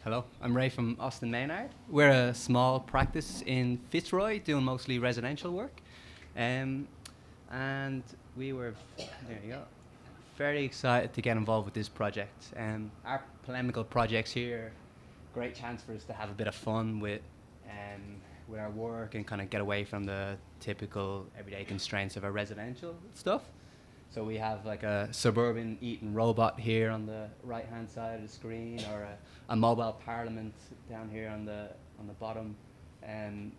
Hello, I'm Ray from Austin Maynard. We're a small practice in Fitzroy doing mostly residential work. Um, and we were, there you go, very excited to get involved with this project. Our polemical projects here, great chance for us to have a bit of fun with our work and kind of get away from the typical everyday constraints of our residential stuff. So we have like a suburban eating robot here on the right-hand side of the screen, or a mobile parliament down here on the bottom,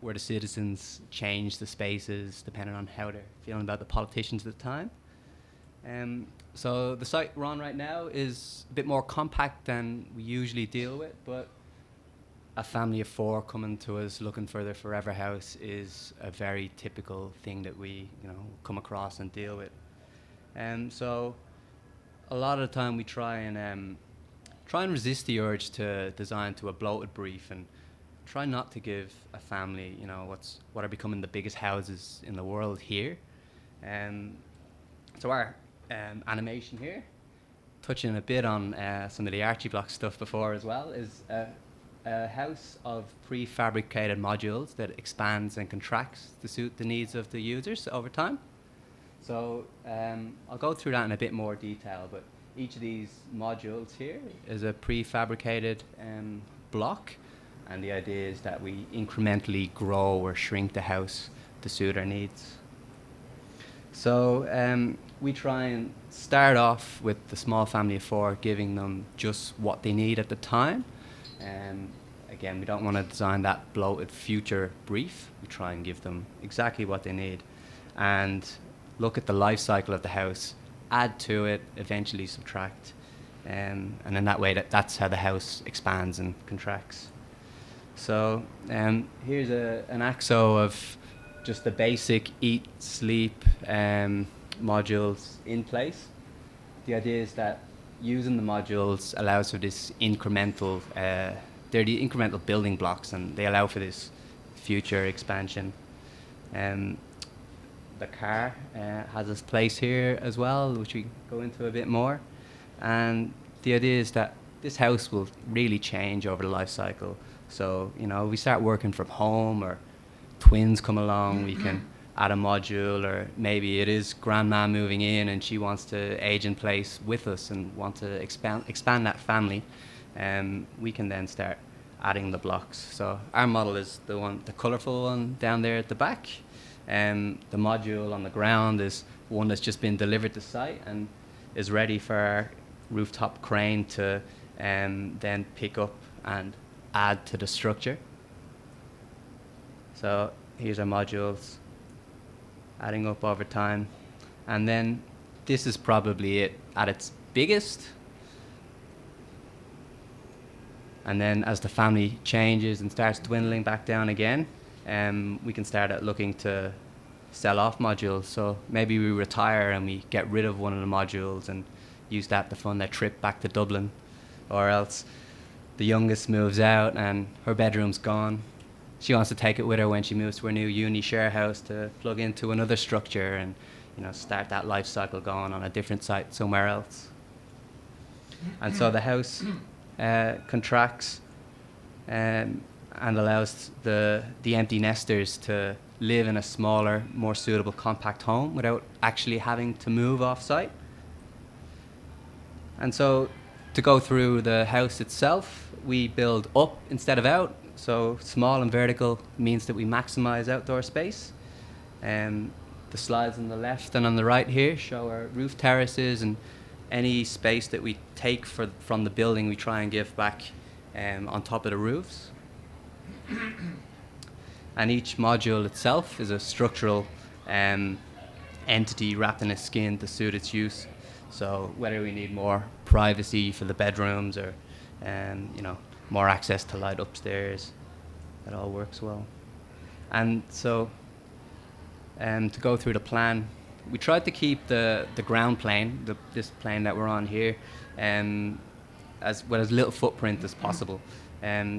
where the citizens change the spaces depending on how they're feeling about the politicians at the time. So the site we're on right now is a bit more compact than we usually deal with, but a family of four coming to us looking for their forever house is a very typical thing that we, come across and deal with. So a lot of the time we try and resist the urge to design to a bloated brief and try not to give a family, what are becoming the biggest houses in the world here. So our animation here, touching a bit on some of the Archiblock stuff before as well, is a house of prefabricated modules that expands and contracts to suit the needs of the users over time. So I'll go through that in a bit more detail, but each of these modules here is a prefabricated block, and the idea is that we incrementally grow or shrink the house to suit our needs. So we try and start off with the small family of four, giving them just what they need at the time. Again, we don't want to design that bloated future brief. We try and give them exactly what they need, and look at the life cycle of the house, add to it, eventually subtract, and in that way that's how the house expands and contracts. So here's an axo of just the basic eat, sleep modules in place. The idea is that using the modules allows for this incremental, they're the incremental building blocks, and they allow for this future expansion. The car has its place here as well, which we go into a bit more. And the idea is that this house will really change over the life cycle. So, we start working from home, or twins come along, we can add a module, or maybe it is grandma moving in and she wants to age in place with us and want to expand that family. We can then start adding the blocks. So our model is the colourful one down there at the back. The module on the ground is one that's just been delivered to site and is ready for our rooftop crane to then pick up and add to the structure. So here's our modules adding up over time. And then this is probably it at its biggest. And then as the family changes and starts dwindling back down again, we can start at looking to sell off modules. So maybe we retire and we get rid of one of the modules and use that to fund their trip back to Dublin. Or else the youngest moves out and her bedroom's gone. She wants to take it with her when she moves to her new uni share house to plug into another structure and start that life cycle going on a different site somewhere else. And so the house contracts and allows the empty nesters to live in a smaller, more suitable, compact home without actually having to move off-site. And so to go through the house itself, we build up instead of out. So small and vertical means that we maximize outdoor space. The slides on the left and on the right here show our roof terraces, and any space that we take from the building we try and give back on top of the roofs. And each module itself is a structural entity wrapped in a skin to suit its use. So whether we need more privacy for the bedrooms or more access to light upstairs, that all works well. And so to go through the plan, we tried to keep the ground plane, this plane that we're on here, as little footprint as possible.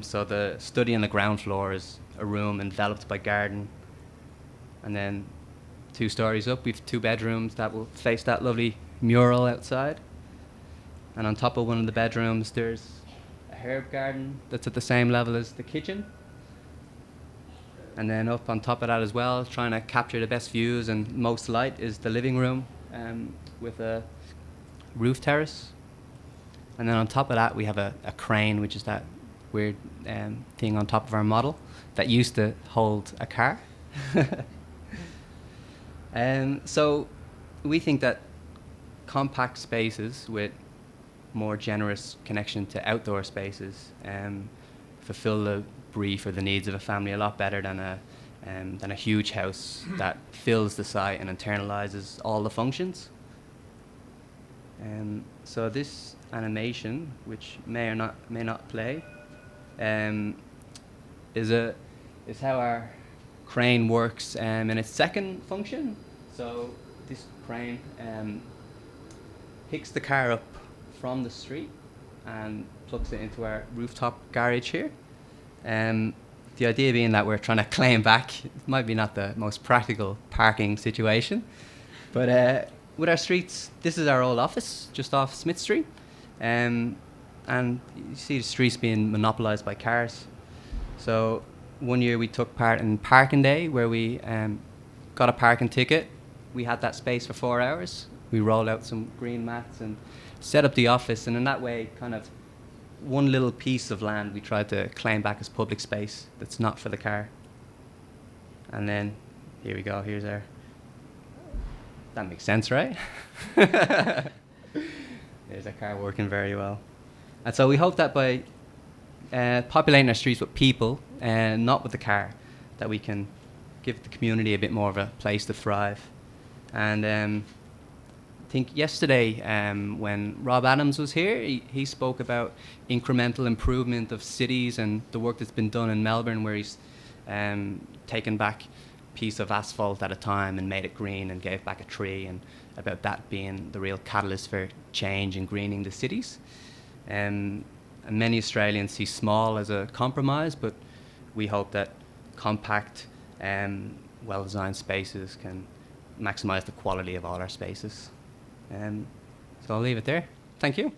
So the study on the ground floor is a room enveloped by garden. And then 2 stories up, we have 2 bedrooms that will face that lovely mural outside. And on top of one of the bedrooms, there's a herb garden that's at the same level as the kitchen. And then up on top of that as well, trying to capture the best views and most light, is the living room with a roof terrace. And then on top of that, we have a crane, which is that weird thing on top of our model that used to hold a car. So we think that compact spaces with more generous connection to outdoor spaces fulfill the brief or the needs of a family a lot better than a huge house that fills the site and internalizes all the functions. So this animation, which may not play, is how our crane works in its second function. So this crane picks the car up from the street and plugs it into our rooftop garage here. The idea being that we're trying to claim back, it might be not the most practical parking situation, but with our streets, this is our old office just off Smith Street, and you see the streets being monopolised by cars. So one year we took part in Parking Day, where we got a parking ticket. We had that space for 4 hours. We rolled out some green mats and set up the office, and in that way, kind of one little piece of land we tried to claim back as public space that's not for the car. And then here we go, here's our... That makes sense, right? There's our car working very well. And so we hope that by populating our streets with people and not with the car, that we can give the community a bit more of a place to thrive. And I think yesterday when Rob Adams was here, he spoke about incremental improvement of cities and the work that's been done in Melbourne, where he's taken back a piece of asphalt at a time and made it green and gave back a tree, and about that being the real catalyst for change and greening the cities. And many Australians see small as a compromise, but we hope that compact, well-designed spaces can maximise the quality of all our spaces. So I'll leave it there. Thank you.